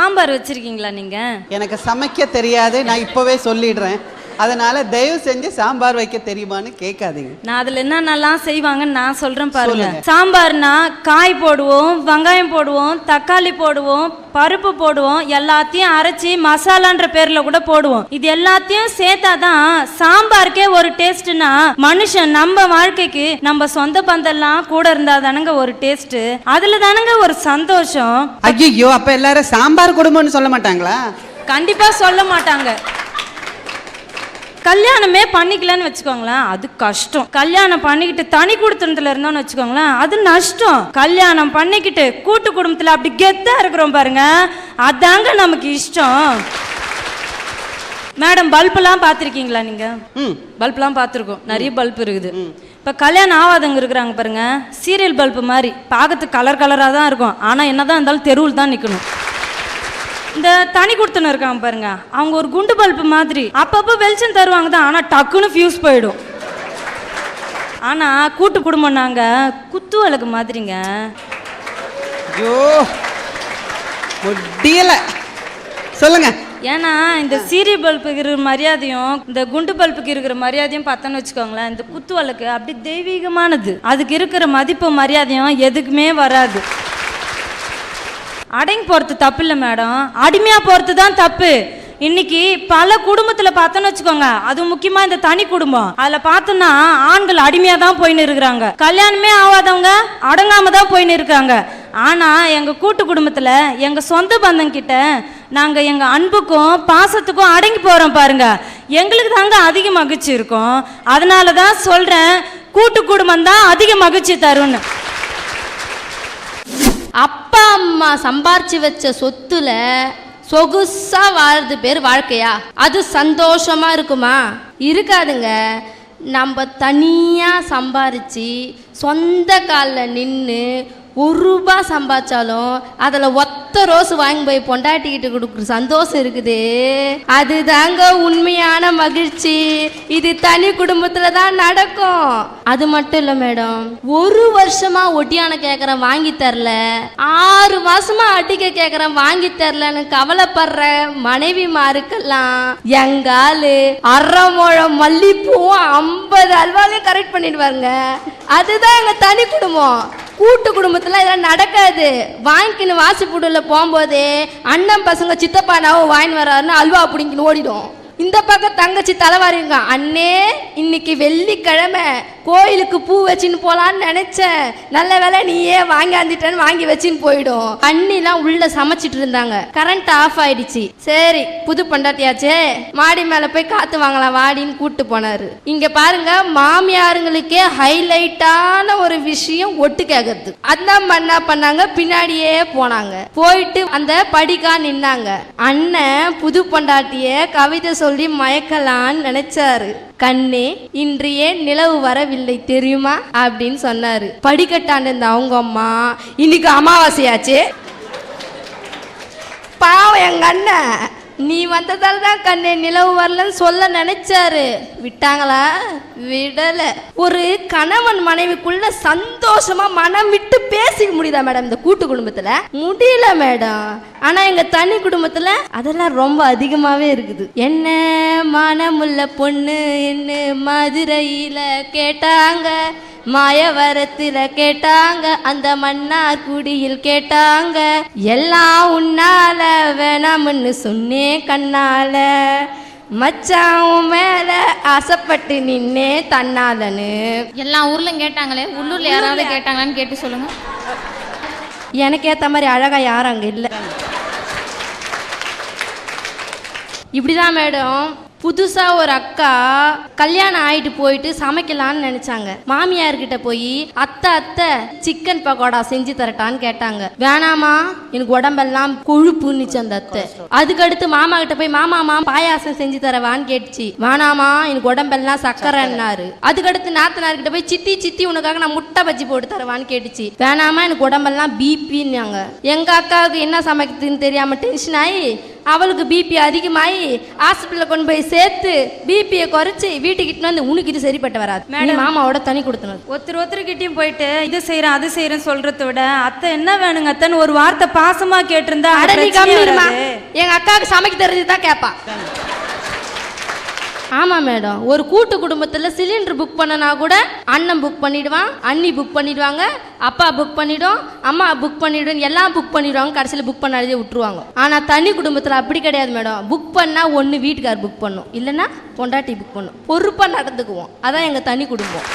சாம்பார் வச்சிருக்கீங்களா நீங்க? எனக்கு சமைக்க தெரியாது, நான் இப்பவே சொல்லிடுறேன். அதனால தயவு செஞ்சு சாம்பார் வைக்க தெரியுமான்னு கேட்காதீங்க. நான் அதுல என்னென்னலாம் செய்வாங்கன்னு நான் சொல்றேன் பாருங்க. சாம்பார்னா காய் போடுவோம், வெங்காயம் போடுவோம், தக்காளி போடுவோம், பருப்பு போடுவோம், எல்லாத்தையும் அரைச்சி மசாலான்ற பேர்ல கூட போடுவோம். இது எல்லாத்தையும் சேர்த்தாதான் சாம்பாருக்கே ஒரு டேஸ்ட்னா, மனுஷன் நம்ம வாழ்க்கைக்கு நம்ம சொந்த பந்தெல்லாம் கூட இருந்தா தானங்க ஒரு டேஸ்ட், அதுல தானங்க ஒரு சந்தோஷம். ஐயோ, அப்ப எல்லாரும் சாம்பார் குடும்பம்னு சொல்ல மாட்டாங்களா? கண்டிப்பா சொல்ல மாட்டாங்க. கல்யாணமே பண்ணிக்கலன்னு வச்சுக்கோங்களேன், அது கஷ்டம். கல்யாணம் பண்ணிக்கிட்டு தனி குடும்பத்துல இருந்தோம்னு வச்சுக்கோங்களேன், அது நஷ்டம். கல்யாணம் பண்ணிக்கிட்டு கூட்டு குடும்பத்துல அப்படி கெத்தா இருக்கிறோம் பாருங்க, அதாங்க நமக்கு இஷ்டம். மேடம், பல்பெல்லாம் பார்த்துருக்கீங்களா நீங்க? பல்பெல்லாம் பார்த்துருக்கோம், நிறைய பல்ப் இருக்குது. இப்போ கல்யாணம் ஆகாதவங்க இருக்கிறாங்க பாருங்க, சீரியல் பல்பு மாதிரி பார்க்கறதுக்கு கலர் கலராக தான் இருக்கும், ஆனால் என்னதான் இருந்தாலும் தெருவில் தான் நிற்கணும். இந்த தனி கொடுத்துன்னு இருக்காங்க பாருங்க, அவங்க ஒரு குண்டு பல்பு மாதிரி அப்பப்போ வெளிச்சம் தருவாங்க தான், ஆனால் டக்குன்னு ஃபியூஸ் போயிடும். ஆனால் கூட்டு குடும்பம் நாங்கள் குத்து விளக்கு மாதிரிங்க. ஐயோ முடியல, சொல்லுங்க. ஏன்னா இந்த சீரியல் பல்புக்கு இருக்கிற மரியாதையும் இந்த குண்டு பல்புக்கு இருக்கிற மரியாதையும் பார்த்தோன்னு வச்சுக்கோங்களேன், இந்த குத்து விளக்கு அப்படி தெய்வீகமானது, அதுக்கு இருக்கிற மதிப்பு மரியாதையும் எதுக்குமே வராது. அடங்கி போகிறது தப்பு இல்லை மேடம், அடிமையாக போகிறது தான் தப்பு. இன்னைக்கு பல குடும்பத்தில் பார்த்தோன்னு வச்சுக்கோங்க, அது முக்கியமாக இந்த தனி குடும்பம், அதில் பார்த்தோன்னா ஆண்கள் அடிமையாக தான் போயின்னு இருக்கிறாங்க, கல்யாணமே ஆகாதவங்க அடங்காம தான் போயின்னு இருக்காங்க. ஆனால் எங்கள் கூட்டு குடும்பத்தில் எங்கள் சொந்த பந்தங்கிட்ட நாங்கள் எங்கள் அன்புக்கும் பாசத்துக்கும் அடங்கி போகிறோம் பாருங்க, எங்களுக்கு தாங்க அதிக மகிழ்ச்சி இருக்கும். அதனால தான் சொல்கிறேன், கூட்டு குடும்பம் தான் அதிக மகிழ்ச்சி தரும்னு. அப்பா அம்மா சம்பாரிச்சு வச்ச சொத்துல சொகுசா வாழ்றது பேர் வாழ்க்கையா? அது சந்தோஷமா இருக்குமா? இருக்காதுங்க. நம்ம தனியா சம்பாரிச்சு சொந்த காலில் நின்று ₹1 சம்பாதிச்சாலும் அதில் ஒத்த ரோஸ் வாங்கி போய் பொண்டாட்டிக்கிட்டு கொடுக்குற சந்தோஷம் இருக்குது, அதுதாங்க உண்மையான மகிழ்ச்சி. இது தனி குடும்பத்தில் தான் நடக்கும். அது மட்டும் இல்லை மேடம், 1 வருஷமா ஒட்டியான கேட்குறேன் வாங்கி தரல, 6 மாசமா அடிக்க கேட்குறேன் வாங்கி தரலன்னு கவலைப்படுற மனைவிமாருக்கெல்லாம் எங்காலு அரை முழம் மல்லிப்பூவும் 50 அல்வாலையும் கரெக்ட் பண்ணிடுவாருங்க. அதுதான் எங்க தனி குடும்பம். கூட்டு குடும்பத்துல இதெல்லாம் நடக்காது. வாங்கிக்கின்னு வாசிப்புடுல போகும்போது அண்ணன் பசங்க சித்தப்பானாவும் வாங்கி வர்றாருன்னு அல்வா பிடிங்கின்னு ஓடிடும். இந்த பக்கம் தங்கச்சி தலைவாரிங்க, அண்ணே இன்னைக்கு வெள்ளிக்கிழமை கோயிலுக்கு பூ வச்சுன்னு போலான்னு நினைச்சேன், நல்ல வேலை நீயே வாங்கியாந்துட்டேன்னு வாங்கி வச்சுன்னு போயிடும். அண்ணிலாம் உள்ள சமைச்சிட்டு இருந்தாங்க, கரண்ட் ஆஃப் ஆயிடுச்சு. சரி புது பண்டாட்டியாச்சே, மாடி மேல போய் காத்து வாங்கலாம் வாடின்னு கூட்டு போனாரு. இங்க பாருங்க, மாமியாருங்களுக்கே ஹைலைட்டான ஒரு விஷயம் ஒட்டு கேட்கறது. அதான் என்ன பண்ணாங்க, பின்னாடியே போனாங்க. போயிட்டு அந்த படிக்கா நின்னாங்க. அண்ணன் புது பண்டாட்டிய கவிதை சொல்லி மயக்கலான்னு நினைச்சாரு. கண்ணே இன்று ஏன் நிலவு வரவில்லை தெரியுமா அப்படின்னு சொன்னாரு. படிக்கட்டாண்டு இருந்த அவங்க அம்மா, இன்னைக்கு அமாவாசையாச்சு, பாவம் எங்க அண்ணன் நீ வந்ததால தான் கண்ணே நிலவு வரலன்னு சொல்ல நினைச்சாரு. விட்டாங்களா? விடல. ஒரு கணவன் மனைவிக்குள்ள சந்தோஷமா மனம் விட்டு பேசிக்க முடியுதா மேடம் இந்த கூட்டு குடும்பத்துல? முடியல மேடம். ஆனா எங்க தனி குடும்பத்துல அதெல்லாம் ரொம்ப அதிகமாவே இருக்குது. என்ன மனமுள்ள பொண்ணு என்ன மதுரையில கேட்டாங்க, மாயவரத்துல கேட்டாங்க, அந்த மன்னார் குடியில் கேட்டாங்க, எல்லாம் உன்னால வேணாம்னு சொன்னே கண்ணால, மச்சான் மேல ஆசைப்பட்டு நின்னே தன்னாலன்னு. எல்லா ஊர்லயும் கேட்டாங்களே, உள்ளூர்ல யாராவது கேட்டாங்களான்னு கேட்டு சொல்லுங்க. எனக்கு ஏத்த மாதிரி அழகா யாரும் அங்க இல்லை. இப்படிதான் மேடம் புதுசா ஒரு அக்கா கல்யாணம் ஆயிட்டு போயிட்டு சமைக்கலான்னு நினைச்சாங்க. மாமியார்கிட்ட போய் அத்தை சிக்கன் பக்கோடா செஞ்சு தரட்டான்னு கேட்டாங்க. வேணாமா எனக்கு உடம்பெல்லாம் கொழுப்புன்னுச்சு அந்த அத்தை. அதுக்கடுத்து மாமா கிட்ட போய் மாமா பாயாசம் செஞ்சு தரவான்னு கேட்டுச்சு. வேணாமா எனக்கு உடம்பெல்லாம் சக்கரைன்னாரு. அதுக்கடுத்து நாத்தனார்கிட்ட போய் சித்தி உனக்காக நான் முட்டை பஜ்ஜி போட்டு தரவான்னு கேட்டுச்சு. வேணாமா எனக்கு உடம்பெல்லாம் பிபின்னாங்க. எங்க அக்காவுக்கு என்ன சமைக்கிறதுன்னு தெரியாம டென்ஷன் ஆகி அவளுக்கு பிபி அதிகமாகி ஹாஸ்பிட்டலில் கொண்டு போய் சேர்த்து பிபியை குறைச்சி வீட்டுக்கிட்டு வந்து உனக்கு இது சரிப்பட்டு வராது. நீ மாமாவோட தனி கொடுத்தணும். ஒருத்தருக்கிட்டையும் போயிட்டு இது செய்யறேன் அது செய்யறேன் சொல்றதை விட அத்தை என்ன வேணுங்க அத்தைன்னு ஒரு வார்த்தை பாசமா கேட்டிருந்தா எங்க அக்காவுக்கு சமைக்க தெரிஞ்சுதான் கேட்பா. ஆமாம் மேடம், ஒரு கூட்டு குடும்பத்தில் சிலிண்டர் புக் பண்ணனா கூட அண்ணன் புக் பண்ணிடுவான், அண்ணி புக் பண்ணிடுவாங்க, அப்பா புக் பண்ணிடும், அம்மா புக் பண்ணிடும், எல்லாம் புக் பண்ணிடுவாங்க. கடைசியில் புக் பண்ணாதே விட்டுருவாங்க. ஆனால் தனி குடும்பத்தில் அப்படி கிடையாது மேடம். புக் பண்ணால் ஒன்று வீட்டுக்கார் புக் பண்ணும், இல்லைன்னா பொண்டாட்டி புக் பண்ணும். பொறுப்பாக நடந்துக்குவோம். அதான் எங்கள் தனி குடும்பம்.